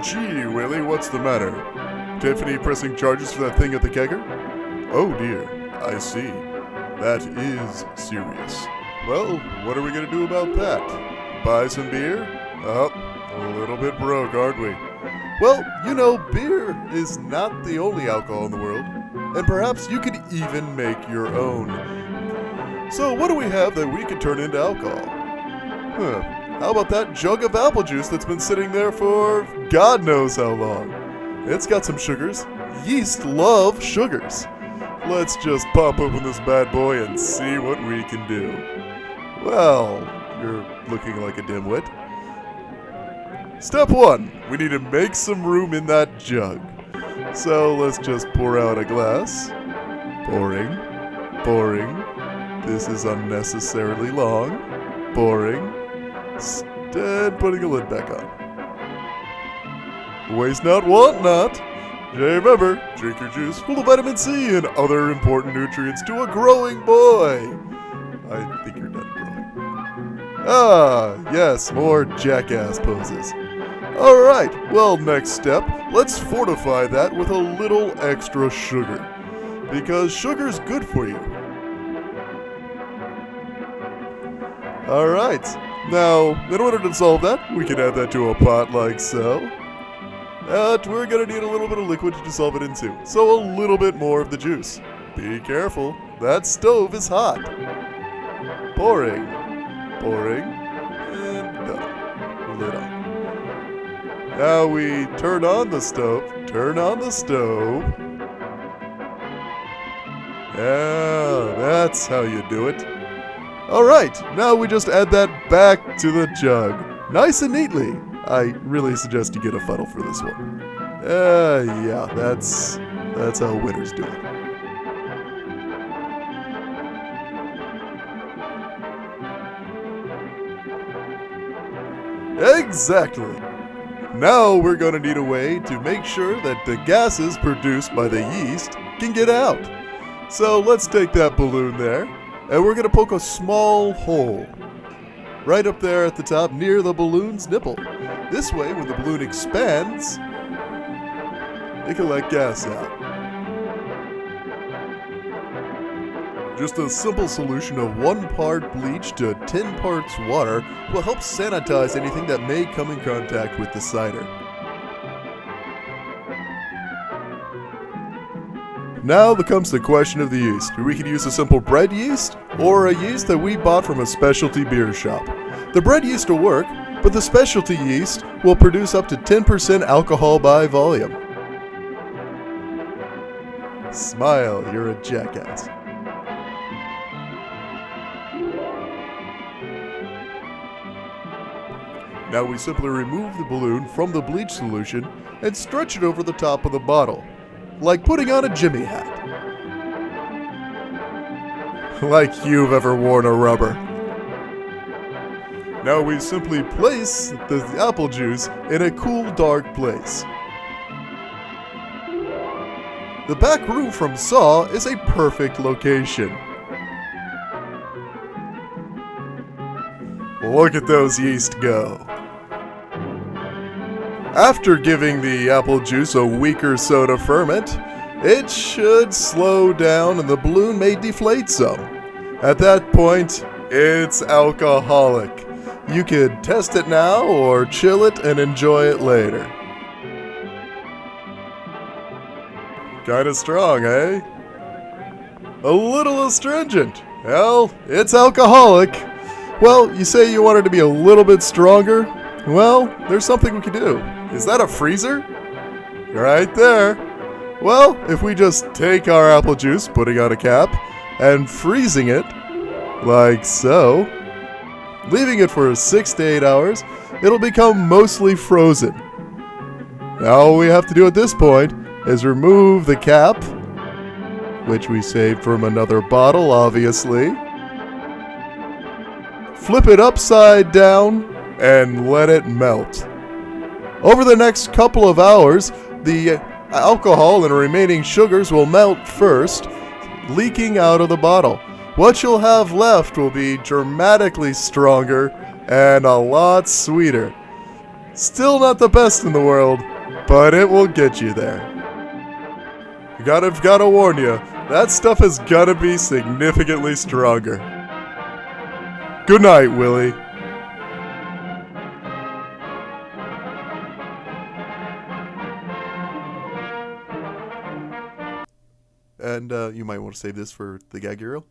Gee, Willy, what's the matter? Tiffany pressing charges for that thing at the kegger? Oh dear, I see. That is serious. Well, what are we gonna do about that? Buy some beer? Oh, a little bit broke, aren't we? Well, you know, beer is not the only alcohol in the world, and perhaps you could even make your own. So what do we have that we could turn into alcohol? How about that jug of apple juice that's been sitting there for God knows how long? It's got some sugars. Yeast love sugars. Let's just pop open this bad boy and see what we can do. Well, you're looking like a dimwit. Step 1, we need to make some room in that jug. So let's just pour out a glass. Pouring, pouring. This is unnecessarily long. Pouring. Instead, putting a lid back on. Waste not, want not. Remember, drink your juice full of vitamin C and other important nutrients to a growing boy. I think you're done growing. Ah, yes, more jackass poses. Alright, well, next step, let's fortify that with a little extra sugar. Because sugar's good for you. Alright, now, in order to solve that, we can add that to a pot like so. But we're gonna need a little bit of liquid to dissolve it into, so a little bit more of the juice. Be careful, that stove is hot. Pouring, pouring, and done. Lid on. Now we turn on the stove, Yeah, that's how you do it. Alright, now we just add that back to the jug. Nice and neatly. I really suggest you get a funnel for this one. Yeah, that's how winners do it. Exactly. Now we're going to need a way to make sure that the gases produced by the yeast can get out. So let's take that balloon there, and we're going to poke a small hole right up there at the top near the balloon's nipple. This way, when the balloon expands, it can let gas out. Just a simple solution of 1 part bleach to 10 parts water will help sanitize anything that may come in contact with the cider. Now comes the question of the yeast. We could use a simple bread yeast or a yeast that we bought from a specialty beer shop. The bread yeast will work, but the specialty yeast will produce up to 10% alcohol by volume. Smile, you're a jackass. Now we simply remove the balloon from the bleach solution and stretch it over the top of the bottle, like putting on a Jimmy hat. Like you've ever worn a rubber. Now we simply place the apple juice in a cool, dark place. The back room from Saw is a perfect location. Look at those yeast go. After giving the apple juice a weaker soda ferment, it should slow down and the balloon may deflate some. At that point, it's alcoholic. You could test it now or chill it and enjoy it later. Kinda strong, eh? A little astringent. Well, it's alcoholic. Well, you say you want it to be a little bit stronger? Well, there's something we can do. Is that a freezer? Right there. Well, if we just take our apple juice, putting on a cap, and freezing it, like so, leaving it for 6 to 8 hours, it'll become mostly frozen. Now all we have to do at this point is remove the cap, which we saved from another bottle, obviously, flip it upside down, and let it melt. Over the next couple of hours, the alcohol and remaining sugars will melt first, leaking out of the bottle. what you'll have left will be dramatically stronger and a lot sweeter. Still not the best in the world, but it will get you there. Gotta warn you, that stuff is gonna be significantly stronger. Good night, Willy. And you might want to save this for the gag reel.